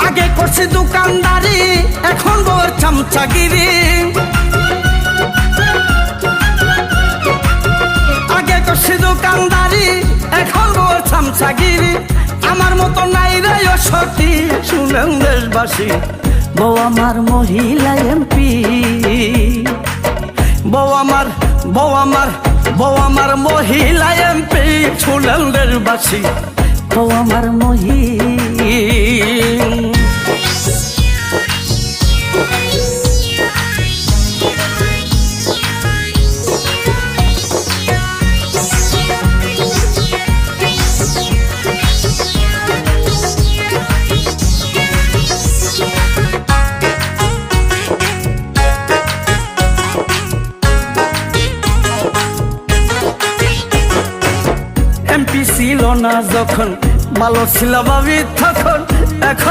আগে করছি দোকানদারি, এখন বউর চামচাগিরি। আগে করছি দোকানদারি, এখন বউর চামচাগিরি। আমার মতো নাই রে সতী, শুনেন দেশবাসী, বউ আমার মহিলা এমপি। বউ আমার মহিলা এমপি, শুনেন দেশবাসী, বউ আমার এমপি ছিল না যখন, ভালো ছিল ভাবি তখন। এখন